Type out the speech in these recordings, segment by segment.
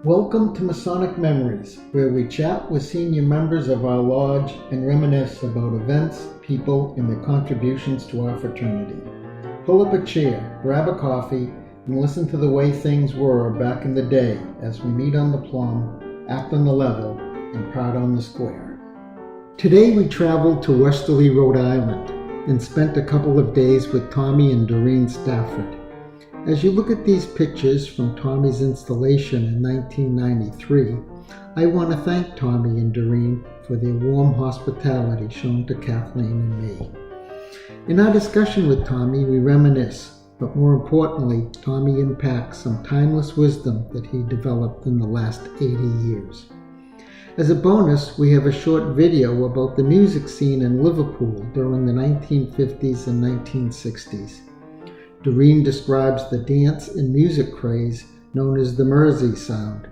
Welcome to Masonic Memories, where we chat with senior members of our lodge and reminisce about events, people, and their contributions to our fraternity. Pull up a chair, grab a coffee, and listen to the way things were back in the day as we meet on the plum, act on the level, and part on the square. Today we traveled to Westerly, Rhode Island, and spent a couple of days with Tommy and Doreen Stafford. As you look at these pictures from Tommy's installation in 1993, I want to thank Tommy and Doreen for their warm hospitality shown to Kathleen and me. In our discussion with Tommy, we reminisce, but more importantly, Tommy impacts some timeless wisdom that he developed in the last 80 years. As a bonus, we have a short video about the music scene in Liverpool during the 1950s and 1960s. Doreen describes the dance and music craze known as the Mersey sound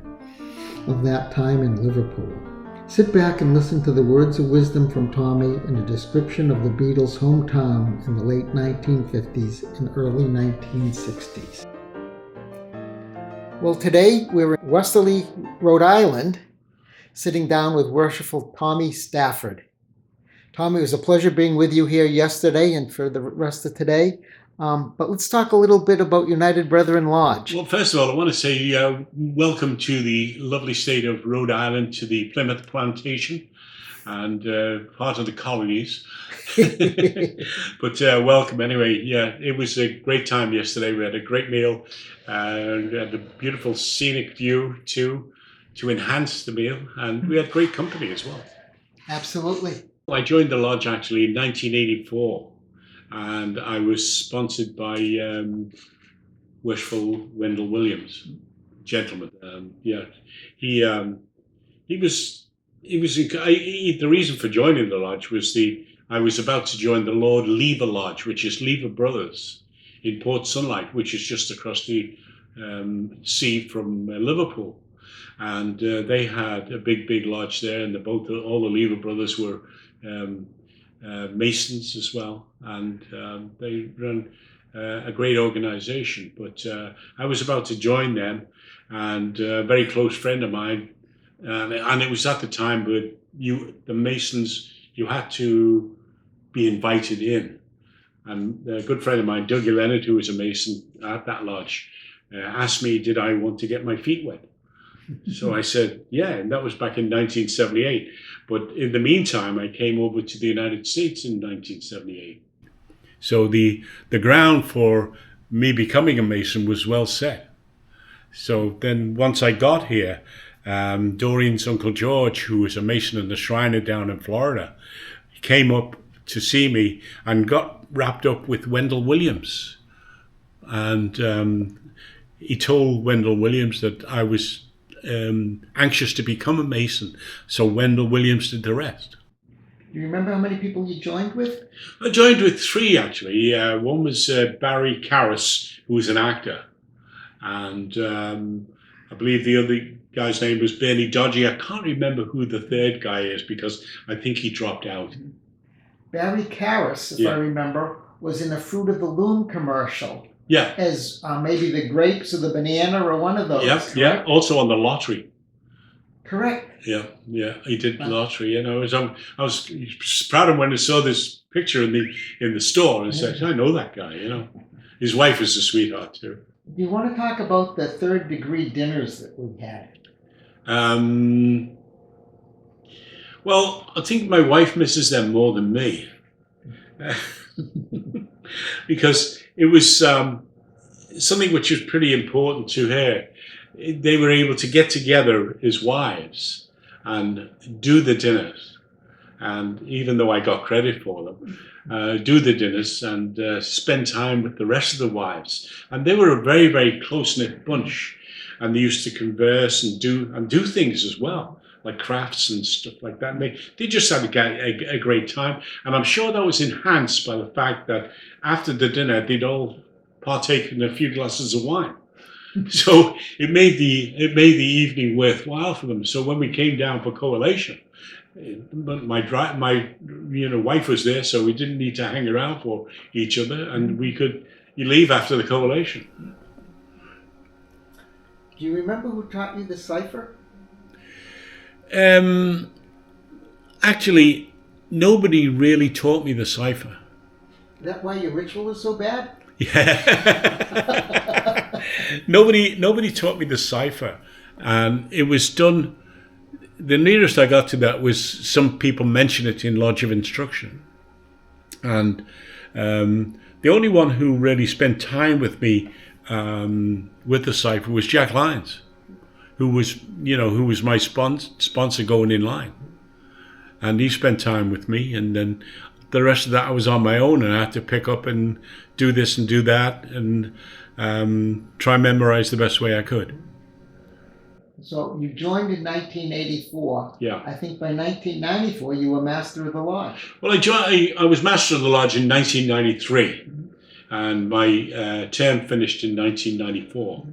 of that time in Liverpool. Sit back and listen to the words of wisdom from Tommy and a description of the Beatles' hometown in the late 1950s and early 1960s. Well, today we're in Westerly, Rhode Island, sitting down with worshipful Tommy Stafford. Tommy, it was a pleasure being with you here yesterday and for the rest of today. But let's talk a little bit about United Brethren Lodge. Well, first of all, I want to say welcome to the lovely state of Rhode Island, to the Plymouth Plantation and part of the colonies. But welcome anyway. Yeah, it was a great time yesterday. We had a great meal and we had a beautiful scenic view too to enhance the meal, and we had great company as well. Absolutely. I joined the lodge actually in 1984. And I was sponsored by Worshipful Wendell Williams, gentleman. The reason for joining the lodge was I was about to join the Lord Lever Lodge, which is Lever Brothers in Port Sunlight, which is just across the sea from Liverpool, and they had a big lodge there, and all the Lever Brothers were Masons as well, and they run a great organization. But I was about to join them, and a very close friend of mine, and it was at the time where the Masons, you had to be invited in. And a good friend of mine, Doug Leonard, who was a Mason at that lodge, asked me, did I want to get my feet wet? So I said, yeah, and that was back in 1978. But in the meantime, I came over to the United States in 1978. So the ground for me becoming a Mason was well set. So then once I got here, Doreen's Uncle George, who was a Mason and a Shriner down in Florida, came up to see me and got wrapped up with Wendell Williams. And he told Wendell Williams that I was anxious to become a Mason, so Wendell Williams did the rest. Do you remember how many people you joined with? I joined with three, actually. One was Barry Karras, who was an actor, and I believe the other guy's name was Bernie Dodgy. I can't remember who the third guy is because I think he dropped out. Barry Karras, if I remember, was in a Fruit of the Loom commercial. Yeah. As maybe the grapes or the banana or one of those. Yeah. Also on the lottery. Correct. Yeah. He did the lottery. I was proud of when I saw this picture in the store and said, I know that guy. His wife is a sweetheart too. Do you want to talk about the third degree dinners that we had? Well, I think my wife misses them more than me. Because it was something which was pretty important to her. They were able to get together as wives and do the dinners. And even though I got credit for them, do the dinners and spend time with the rest of the wives. And they were a very, very close-knit bunch. And they used to converse and do things as well, like crafts and stuff like that. And they just had a great time. And I'm sure that was enhanced by the fact that after the dinner, they'd all partake in a few glasses of wine. So it made the evening worthwhile for them. So when we came down for collation, my wife was there, so we didn't need to hang around for each other, and you leave after the collation. Do you remember who taught you the cipher? Um, Actually, nobody really taught me the cipher. Is that why your ritual is so bad? Yeah. Nobody taught me the cipher. And it was done, the nearest I got to that was some people mention it in Lodge of Instruction. And the only one who really spent time with me with the cipher was Jack Lyons, who was my sponsor going in line. And he spent time with me, and then the rest of that I was on my own, and I had to pick up and do this and do that, and try and memorize the best way I could. So you joined in 1984. Yeah. I think by 1994 you were master of the lodge. Well, I was master of the lodge in 1993, and my term finished in 1994.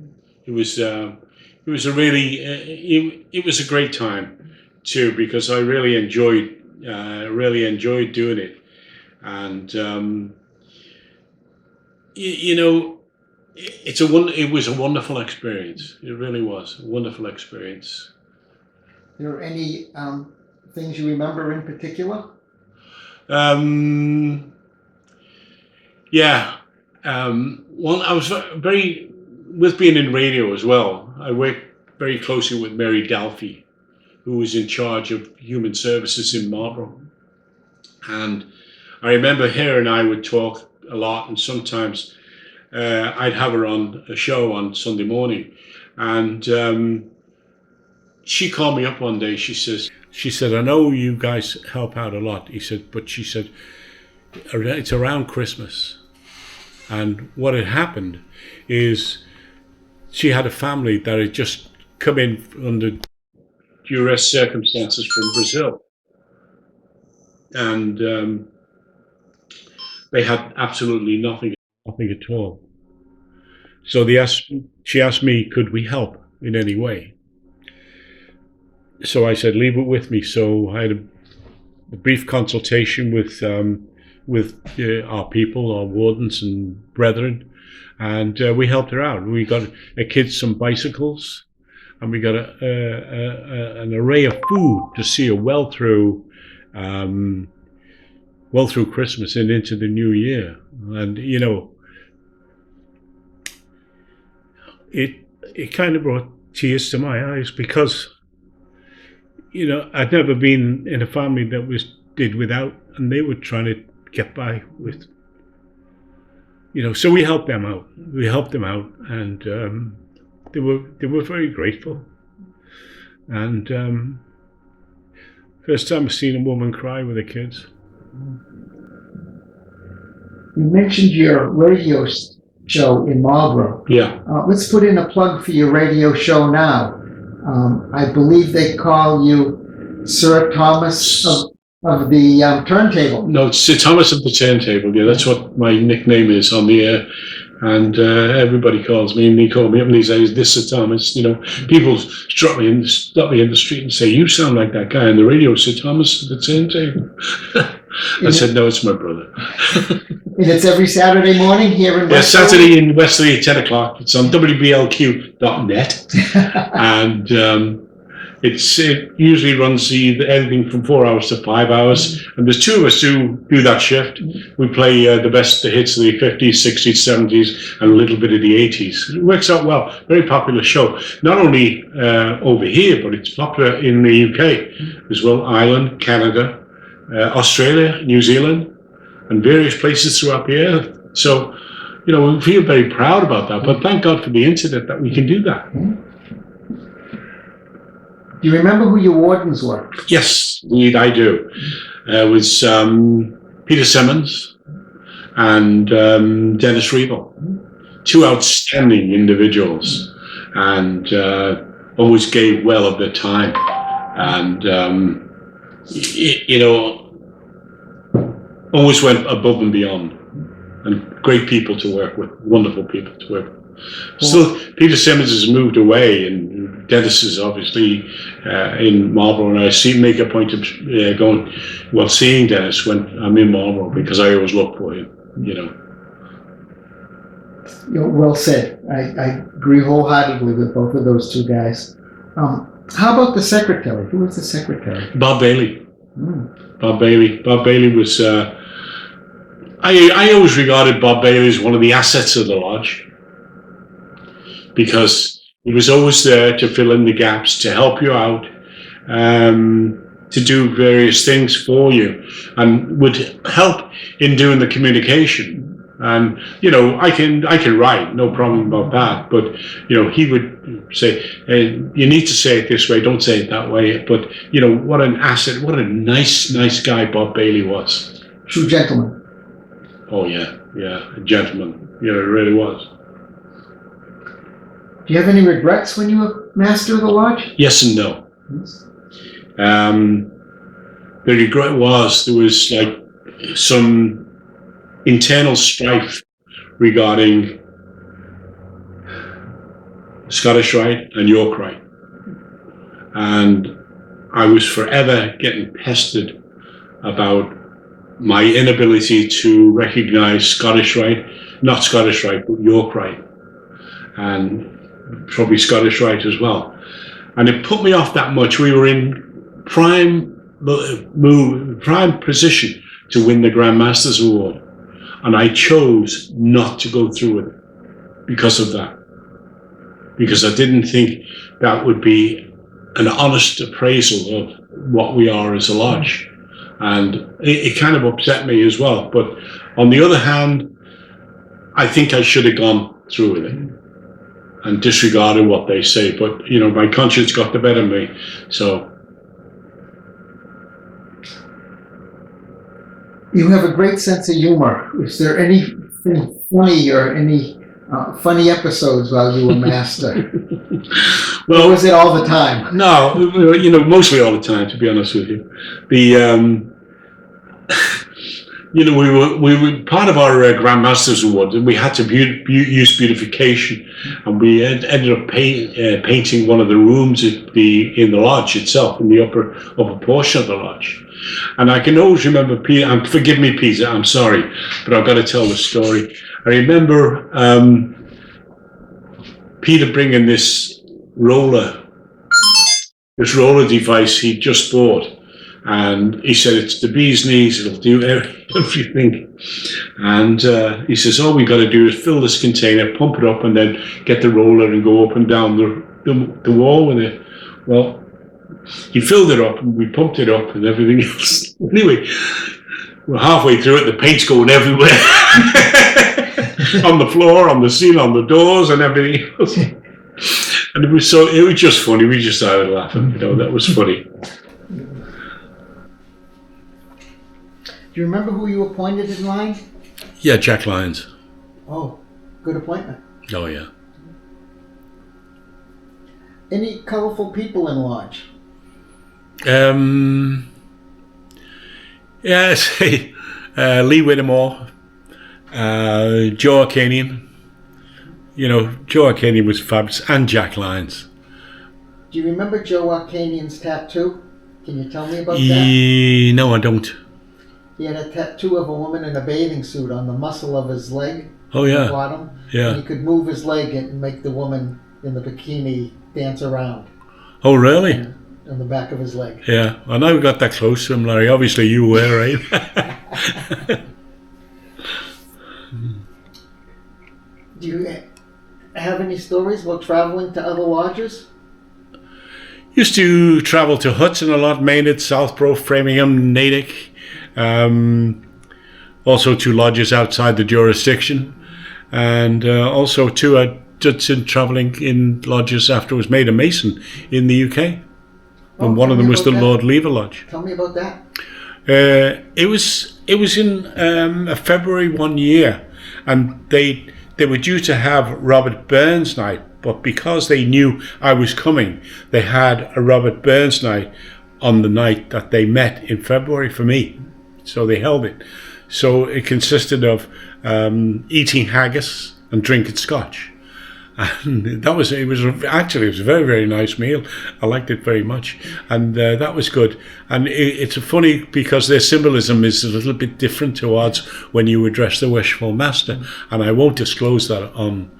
It was a really it was a great time too, because I really enjoyed doing it, and it was a wonderful experience. It really was a wonderful experience. Are there any things you remember in particular? Yeah. One, I was very, with being in radio as well, I worked very closely with Mary Dalfy, who was in charge of human services in Marlborough. And I remember her and I would talk a lot, and sometimes I'd have her on a show on Sunday morning. And she called me up one day. She said, I know you guys help out a lot. But she said, it's around Christmas. And what had happened is she had a family that had just come in under duress circumstances from Brazil. And they had absolutely nothing at all. So she asked me, could we help in any way? So I said, leave it with me. So I had a brief consultation with our people, our wardens and brethren, and we helped her out. We got a kids some bicycles, and we got an array of food to see her well through Christmas and into the new year. And it kind of brought tears to my eyes, because I'd never been in a family that did without, and they were trying to get by with, so we helped them out. And they were very grateful. And first time I've seen a woman cry with her kids. You mentioned your radio show in Marlborough. Yeah. Let's put in a plug for your radio show now. I believe they call you Sir Thomas of the turntable. No, it's Sir Thomas of the turntable. Yeah, that's what my nickname is on the air. And everybody calls me, and they call me up and they say, "This Sir Thomas." People stop me in the street and say, "You sound like that guy on the radio, Sir Thomas of the turntable." I said, "No, it's my brother." And it's every Saturday morning here in Westerly? Yeah, Saturday in Westerly at 10 o'clock. It's on wblq.net. And it usually runs anything from 4 hours to 5 hours. And there's two of us who do that shift. We play the hits of the 50s, 60s, 70s, and a little bit of the 80s. It works out well. Very popular show. Not only over here, but it's popular in the UK as well. Ireland, Canada, Australia, New Zealand, and various places throughout the earth. So, we feel very proud about that. But thank God for the internet that we can do that. Do you remember who your wardens were? Yes, indeed I do. It was Peter Simmons and Dennis Reevell. Two outstanding individuals, and always gave well of their time. And, always went above and beyond. And great people to work with, wonderful people to work with. Still, Peter Simmons has moved away, and Dennis is obviously in Marlborough, and I make a point of seeing Dennis when I'm in Marlborough, because I always look for him, Well said. I agree wholeheartedly with both of those two guys. How about the secretary? Who was the secretary? Bob Bailey. Mm. Bob Bailey. Bob Bailey was. I always regarded Bob Bailey as one of the assets of the lodge, because he was always there to fill in the gaps, to help you out, to do various things for you, and would help in doing the communication. And I can write, no problem about that. But he would say, hey, you need to say it this way, don't say it that way. But what an asset, what a nice guy Bob Bailey was. True gentleman. Oh yeah, a gentleman. It really was. Do you have any regrets when you were master of the lodge? Yes and no. Yes. The regret was there was like some internal strife regarding Scottish Rite and York Rite, and I was forever getting pestered about my inability to recognise Scottish Rite, not Scottish Rite, but York Rite, and probably Scottish Rite as well. And it put me off that much. We were in prime position to win the Grand Masters Award, and I chose not to go through with it because of that. Because I didn't think that would be an honest appraisal of what we are as a lodge. And it kind of upset me as well. But on the other hand, I think I should have gone through with it and disregarded what they say. But, my conscience got the better of me. So. You have a great sense of humor. Is there anything funny or any funny episodes while you were master? Well, or was it all the time? No, mostly all the time, to be honest with you. We were part of our Grand Masters Award, and we had to use beautification, and we ended up painting one of the rooms in the lodge itself, in the upper portion of the lodge. And I can always remember Peter, and forgive me, Peter, I'm sorry, but I've got to tell the story. I remember Peter bringing this roller device he just bought, and he said it's the bee's knees, it'll do everything. And he says, all we got to do is fill this container, pump it up, and then get the roller and go up and down the wall with it. Well, he filled it up, and we pumped it up and everything else. Anyway, we're halfway through it, the paint's going everywhere. On the floor, on the ceiling, on the doors and everything else. And it was just funny. We just started laughing, that was funny. Do you remember who you appointed in line? Yeah, Jack Lyons. Oh, good appointment. Oh, yeah. Any colorful people in lodge? Yes, Lee Whittemore, Joe Arcanian. Joe Arcanian was fabulous, and Jack Lyons. Do you remember Joe Arcanian's tattoo? Can you tell me about that? No, I don't. He had a tattoo of a woman in a bathing suit on the muscle of his leg. Oh, yeah. The bottom. Yeah. And he could move his leg and make the woman in the bikini dance around. Oh, really? On the back of his leg. Yeah. I never got that close to him, Larry. Obviously, you were, right? Do you have any stories about traveling to other lodges? Used to travel to Hudson a lot, Maynard, Southborough, Framingham, Natick. Also to lodges outside the jurisdiction. And also too, I did some travelling in lodges after I was made a Mason in the UK. And one of them was the Lord Lever Lodge. Tell me about that. It was in February one year, and they were due to have Robert Burns night, but because they knew I was coming, they had a Robert Burns night on the night that they met in February for me. So they held it. So it consisted of eating haggis and drinking scotch. And it was actually, it was a very, very nice meal. I liked it very much, and that was good. And it's funny because their symbolism is a little bit different towards when you address the worshipful master, and I won't disclose that on,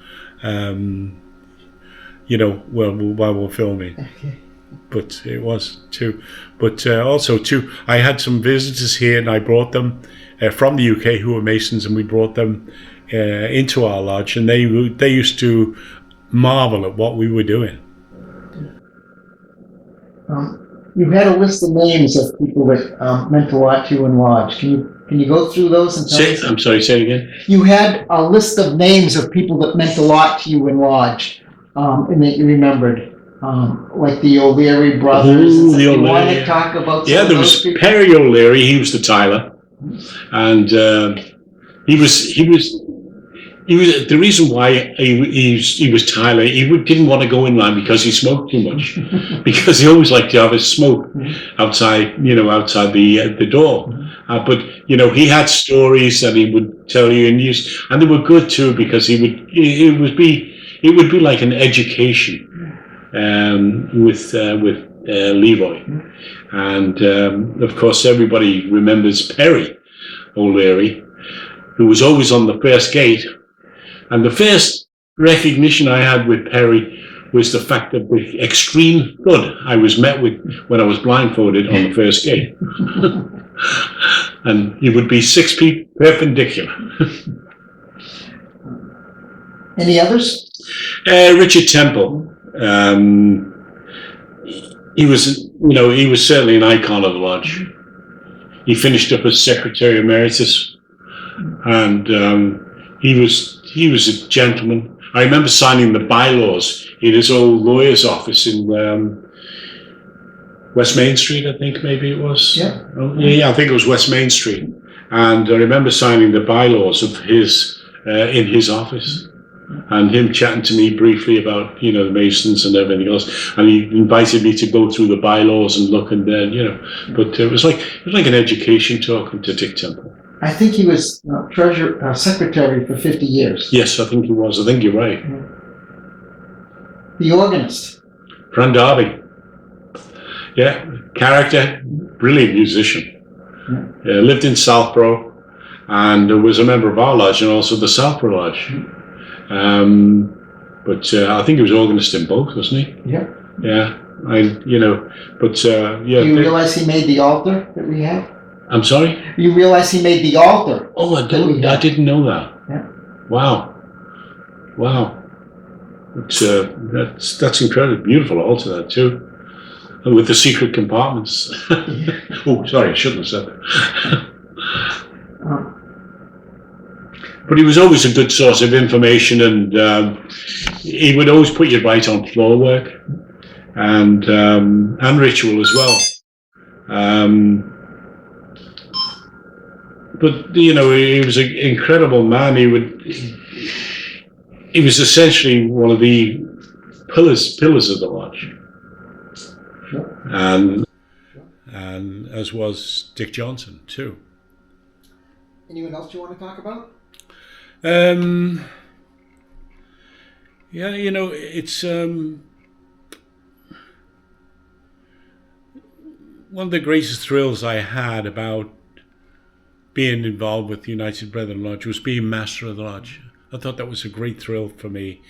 while we're filming. Okay. But it was too. But also too, I had some visitors here, and I brought them from the UK who were Masons, and we brought them into our lodge, and they used to marvel at what we were doing. You had a list of names of people that meant a lot to you in lodge. Can you go through those and tell us? I'm sorry, say it again. You had a list of names of people that meant a lot to you in lodge, and that you remembered. Like the O'Leary brothers. Ooh, the you O'Leary. want to talk about some there of those was people? Perry O'Leary. He was the Tyler, and he was. The reason why he was Tyler. He didn't want to go in line because he smoked too much, because he always liked to have his smoke outside the door. But he had stories that he would tell you, and they were good too, because it would be like an education with Leroy, and of course everybody remembers Perry O'Leary, who was always on the first gate. And the first recognition I had with Perry was the fact that the extreme thud I was met with when I was blindfolded on the first gate. And he would be 6 feet perpendicular. Any others? Richard Temple. He was certainly an icon of the lodge. He finished up as Secretary Emeritus, and he was a gentleman. I remember signing the bylaws in his old lawyer's office in West Main Street, I think maybe it was. Yeah. Yeah, I think it was West Main Street. And I remember signing the bylaws of his in his office, and him chatting to me briefly about the Masons and everything else. And he invited me to go through the bylaws and look, and then but it was like an education talking to Dick Temple. I think he was secretary for 50 years. Yes, I think he was. I think you're right. The organist. Fran Darby. Yeah, character, brilliant musician. Lived in Southborough, and was a member of our lodge and also the Southborough Lodge. But I think he was organist in both, wasn't he? Yeah. Yeah. Do you realize he made the altar that we have? I'm sorry? You realize he made the altar? Oh, I didn't know that. Yeah. Wow. That's incredible. Beautiful altar, that too. And with the secret compartments. Oh, sorry, I shouldn't have said that. But he was always a good source of information, and he would always put you right on floor work and ritual as well. But he was an incredible man. He was essentially one of the pillars of the lodge, and as was Dick Johnson too. Anyone else you want to talk about? It's one of the greatest thrills I had about being involved with the United Brethren Lodge was being master of the lodge. I thought that was a great thrill for me.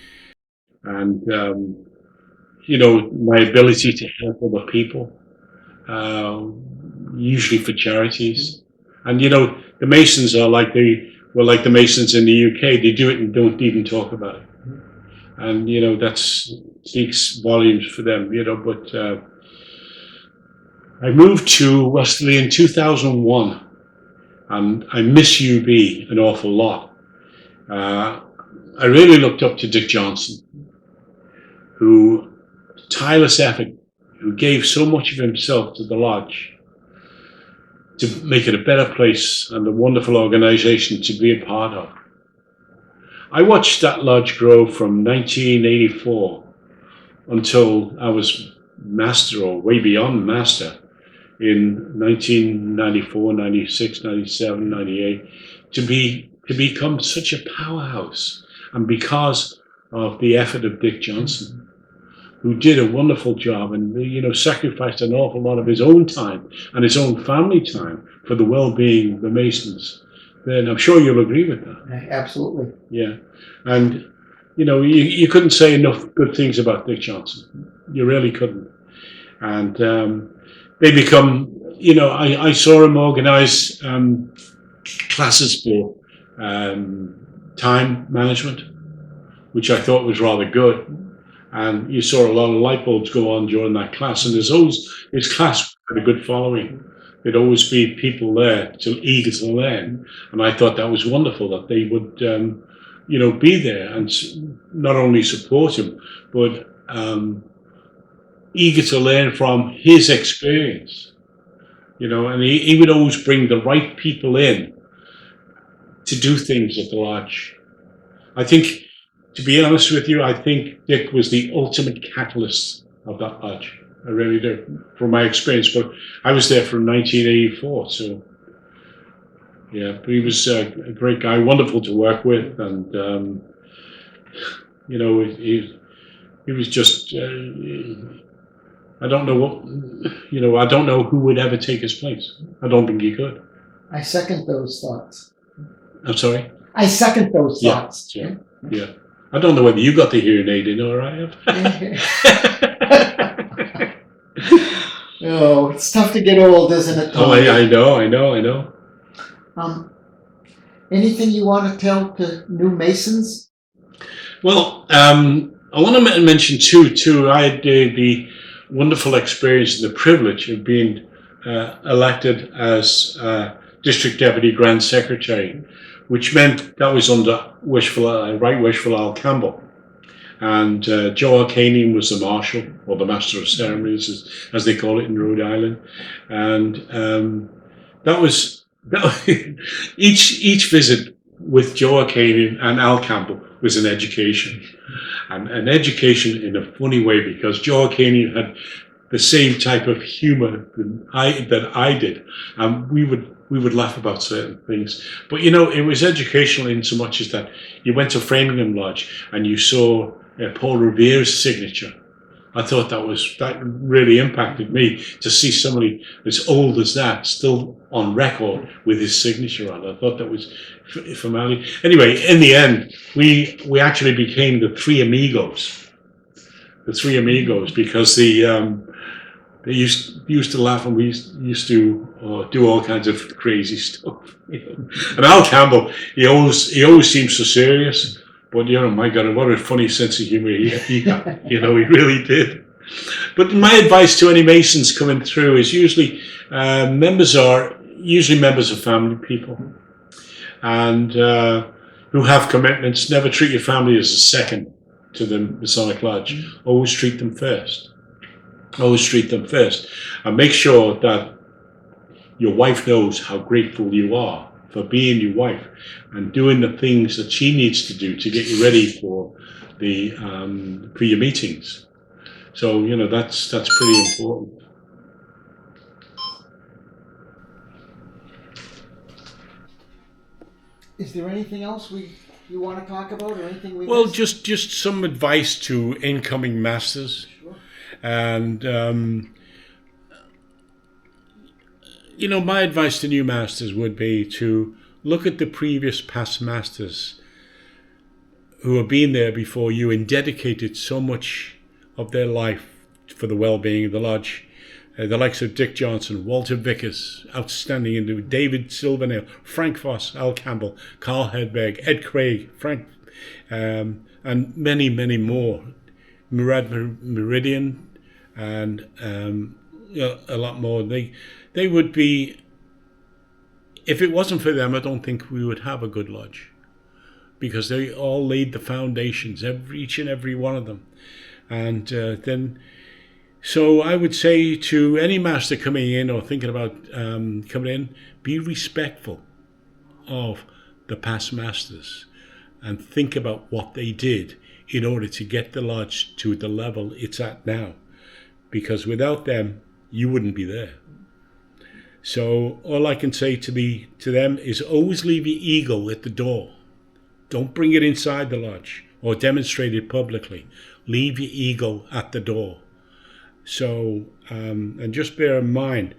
And, my ability to help other people, usually for charities. And, the Masons are like the Masons in the UK. They do it and don't even talk about it. And, that speaks volumes for them, but I moved to Westerly in 2001. And I miss UB an awful lot. I really looked up to Dick Johnson, who tireless effort, who gave so much of himself to the lodge to make it a better place and a wonderful organization to be a part of. I watched that lodge grow from 1984 until I was master, or way beyond master, in 1994, 96, 97, 98, to become such a powerhouse. And because of the effort of Dick Johnson, who did a wonderful job and, sacrificed an awful lot of his own time and his own family time for the well-being of the Masons. Then I'm sure you'll agree with that. Absolutely. Yeah. And, you couldn't say enough good things about Dick Johnson. You really couldn't. And they become, I saw him organize classes for time management, which I thought was rather good. And you saw a lot of light bulbs go on during that class. And his class had a good following. There'd always be people there eager to learn. And I thought that was wonderful that they would, be there and not only support him, but eager to learn from his experience. And he would always bring the right people in to do things at the lodge. I think, to be honest with you, I think Dick was the ultimate catalyst of that lodge. I really do, from my experience. But I was there from 1984, so yeah. But he was a great guy, wonderful to work with, and he was just. I don't know what, I don't know who would ever take his place. I don't think he could. I second those thoughts. I'm sorry? I second those thoughts. Yeah. I don't know whether you got the hearing aid in or I have. Oh, it's tough to get old, isn't it, Tom? Oh, I know. Anything you want to tell to new Masons? Well, I want to mention too. I had the wonderful experience and the privilege of being elected as District Deputy Grand Secretary, which meant that was under Right Wishful Al Campbell. And Joe Arcanian was the Marshal, or the Master of Ceremonies, as they call it in Rhode Island. And that was each visit with Joe Arcanian and Al Campbell was an education. And an education in a funny way, because Joe Arcanian had the same type of humor that I did. And we would laugh about certain things. But, it was educational in so much as that you went to Framingham Lodge and you saw Paul Revere's signature. I thought that really impacted me, to see somebody as old as that still on record with his signature on it. I thought that was familiar. Anyway, in the end, we actually became the Three Amigos. The Three Amigos, because they used to laugh, and we used to do all kinds of crazy stuff. And Al Campbell, he always seems so serious. But my God, what a funny sense of humor he had. He really did. But my advice to any Masons coming through is usually members of family people, and who have commitments. Never treat your family as a second to the Masonic Lodge. Always treat them first. Always treat them first, and make sure that your wife knows how grateful you are for being your wife and doing the things that she needs to do to get you ready for your meetings. So that's pretty important. Is there anything else you want to talk about, or anything we Well, missed? just some advice to incoming masters. Sure. And my advice to new masters would be to look at the previous past masters who have been there before you and dedicated so much of their life for the well-being of the lodge. The likes of Dick Johnson, Walter Vickers, outstanding individual, David Silvernail, Frank Foss, Al Campbell, Carl Hedberg, Ed Craig, Frank, and many, many more. Murad Meridian, and a lot more. They would be, if it wasn't for them, I don't think we would have a good lodge, because they all laid the foundations, each and every one of them. And so I would say to any master coming in or thinking about coming in, be respectful of the past masters and think about what they did in order to get the lodge to the level it's at now. Because without them, you wouldn't be there. So all I can say to them is always leave your eagle at the door. Don't bring it inside the lodge. or demonstrate it publicly, leave your ego at the door. So, and just bear in mind,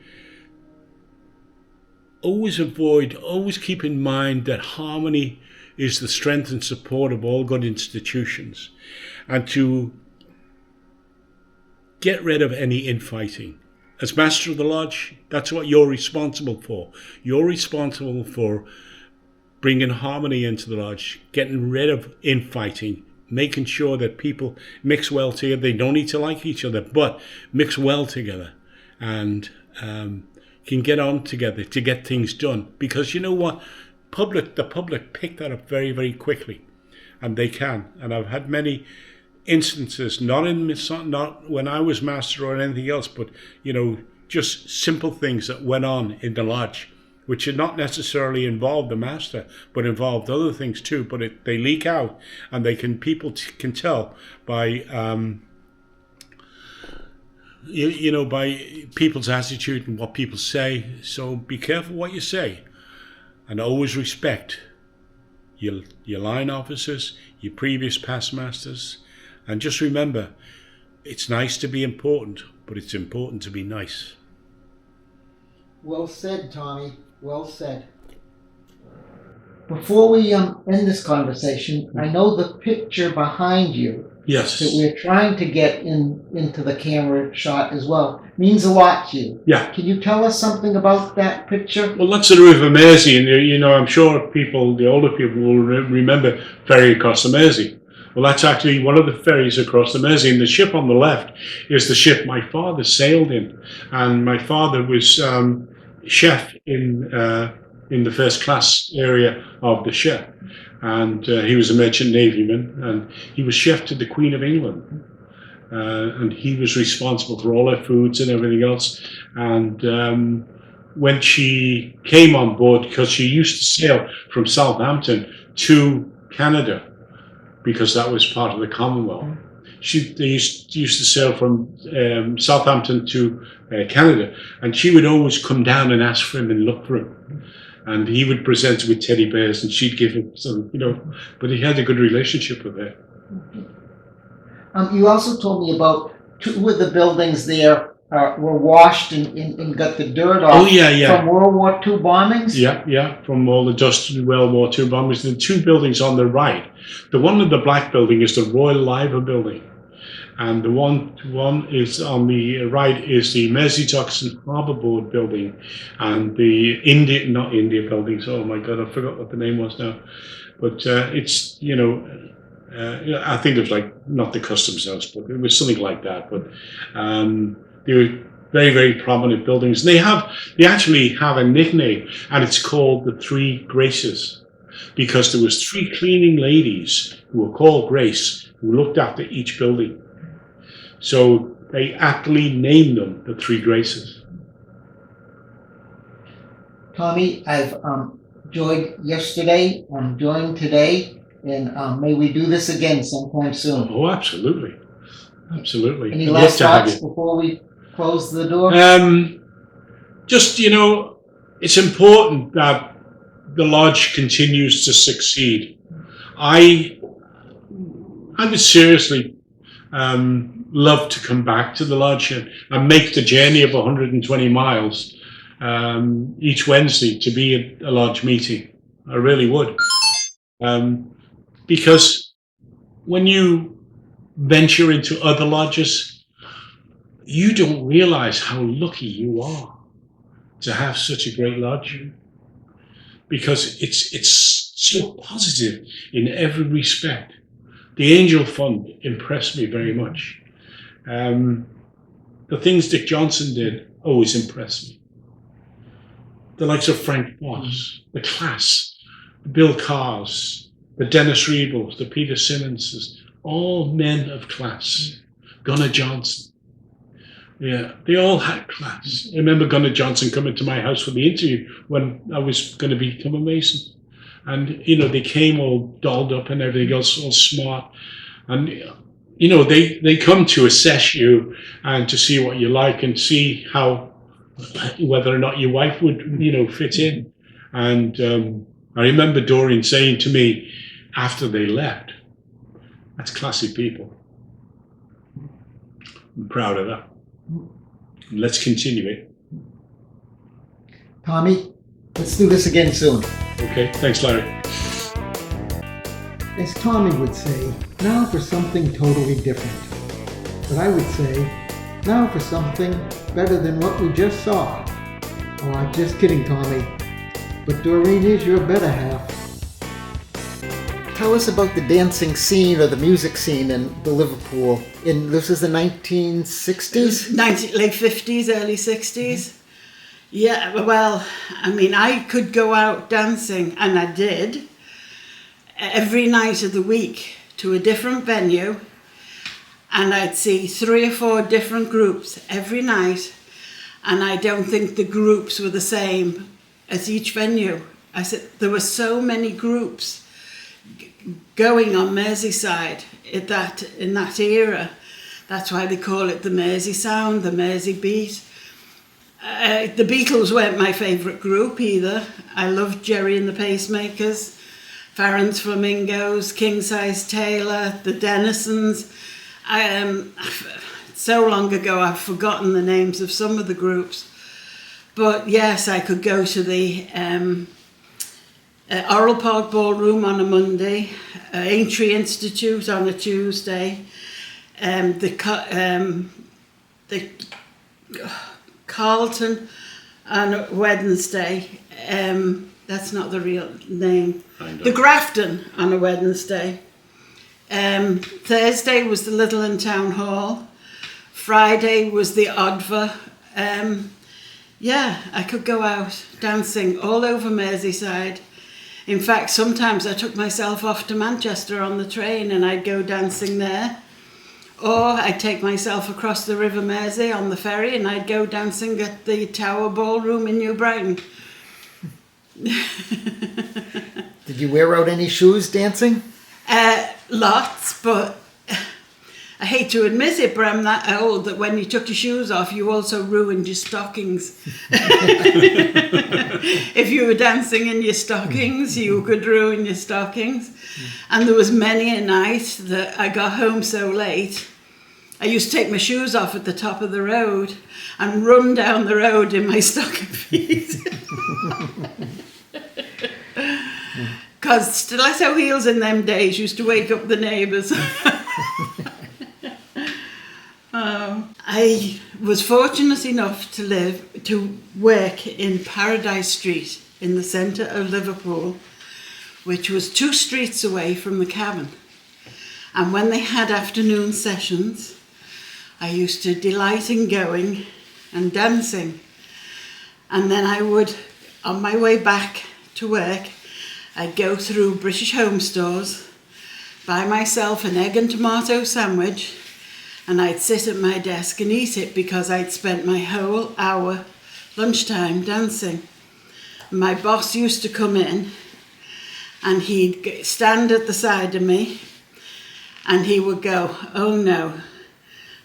always keep in mind that harmony is the strength and support of all good institutions, and to get rid of any infighting. As master of the lodge, that's what you're responsible for. You're responsible for bringing harmony into the lodge, getting rid of infighting, making sure that people mix well together. They don't need to like each other, but mix well together and can get on together to get things done. Because you know what? The public pick that up very, very quickly, and they can. And I've had many instances, not when I was master or anything else, but just simple things that went on in the lodge, which did not necessarily involve the master, but involved other things too. But they leak out, and people can tell by by people's attitude and what people say. So be careful what you say, and always respect your line officers, your previous past masters. And just remember, it's nice to be important, but it's important to be nice. Well said, Tommy. Well said. Before we end this conversation, I know the picture behind you Yes. that we're trying to get into the camera shot as well means a lot to you. Yeah. Can you tell us something about that picture? Well, that's the roof of Mersey, and I'm sure the older people will remember ferry across the Mersey. Well, that's actually one of the ferries across the Mersey, and the ship on the left is the ship my father sailed in, and my father was chef in the first class area of the ship, and he was a merchant navyman, and he was chef to the Queen of England, and he was responsible for all her foods and everything else. And when she came on board, because she used to sail from Southampton to Canada, because that was part of the Commonwealth. They used to sail from Southampton to Canada, and she would always come down and ask for him and look for him. And he would present her with teddy bears, and she'd give him some, but he had a good relationship with her. You also told me about two of the buildings there were washed and got the dirt off. Oh, yeah. From World War II bombings? Yeah, from all the dust of World War II bombings. The two buildings on the right, the one in the black building is the Royal Liver building, and the one is on the right is the Mersey Docks and Harbour Board building, and the India buildings. Oh my God, I forgot what the name was now, but it's I think it was like not the Customs House, but it was something like that. But they were very, very prominent buildings. They actually have a nickname, and it's called the Three Graces, because there was three cleaning ladies who were called Grace who looked after each building. So they aptly named them the Three Graces. Tommy, I've enjoyed yesterday. I'm enjoying today, and may we do this again sometime soon. Oh, absolutely. Absolutely. Any last thoughts before we close the door? Just, it's important that the lodge continues to succeed. I would seriously love to come back to the lodge and make the journey of 120 miles each Wednesday to be at a lodge meeting. I really would. Because when you venture into other lodges, you don't realize how lucky you are to have such a great lodge, because it's so positive in every respect. The Angel Fund impressed me very much. The things Dick Johnson did always impressed me. The likes of Frank Boss, the class, the Bill Carrs, the Dennis Rebels, the Peter Simmonses, all men of class. Gunnar Johnson. Yeah, they all had class. I remember Gunnar Johnson coming to my house for the interview when I was going to become a Mason. And, they came all dolled up and everything else, all smart. And, they come to assess you and to see what you like and see whether or not your wife would, fit in. And I remember Dorian saying to me after they left, That's classy people. I'm proud of that. Let's continue it. Tommy, let's do this again soon. Okay, thanks, Larry. As Tommy would say, now for something totally different. But I would say, now for something better than what we just saw. Oh, I'm just kidding, Tommy. But Doreen is your better half. Tell us about the dancing scene or the music scene in the Liverpool. This is the 1960s? Late 50s, early 60s. Yeah, well, I mean, I could go out dancing, and I did, every night of the week to a different venue, and I'd see 3 or 4 different groups every night, and I don't think the groups were the same as each venue. I said there were so many groups going on Merseyside in that era. That's why they call it the Mersey Sound, the Mersey Beat. The Beatles weren't my favourite group either. I loved Jerry and the Pacemakers, Farron's Flamingos, King Size Taylor, the Denisons. So long ago I've forgotten the names of some of the groups. But yes, I could go to the Oral Park Ballroom on a Monday, Aintree Institute on a Tuesday, the Carlton on a Wednesday. That's not the real name. The Grafton on a Wednesday. Thursday was the Little Town Hall. Friday was the Odva. Yeah, I could go out dancing all over Merseyside. In fact, sometimes I took myself off to Manchester on the train and I'd go dancing there. Or I'd take myself across the River Mersey on the ferry and I'd go dancing at the Tower Ballroom in New Brighton. Did you wear out any shoes dancing? Lots, but I hate to admit it, but I'm that old that when you took your shoes off, you also ruined your stockings. If you were dancing in your stockings, you could ruin your stockings. And there was many a night that I got home so late, I used to take my shoes off at the top of the road and run down the road in my stocking feet. Because stiletto heels in them days used to wake up the neighbours. I was fortunate enough to work in Paradise Street in the centre of Liverpool, which was 2 streets away from the Cavern. And when they had afternoon sessions, I used to delight in going and dancing. And then I would, on my way back to work, I'd go through British Home Stores, buy myself an egg and tomato sandwich, and I'd sit at my desk and eat it because I'd spent my whole hour lunchtime dancing. My boss used to come in and he'd stand at the side of me and he would go, "Oh no,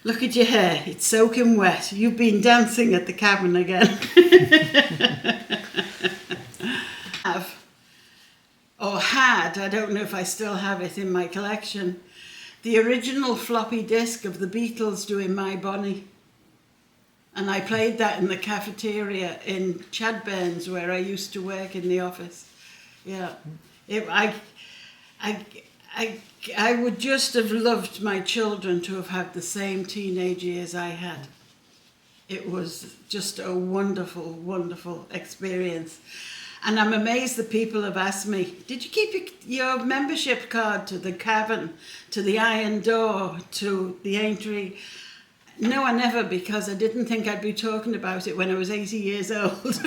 look at your hair, it's soaking wet. You've been dancing at the Cavern again." I don't know if I still have it in my collection, the original floppy disk of the Beatles doing My Bonnie. And I played that in the cafeteria in Chadburns, where I used to work in the office. Yeah, I would just have loved my children to have had the same teenage years I had. It was just a wonderful, wonderful experience. And I'm amazed that people have asked me, did you keep your membership card to the Cavern, to the Iron Door, to the Aintree? No, I never, because I didn't think I'd be talking about it when I was 80 years old.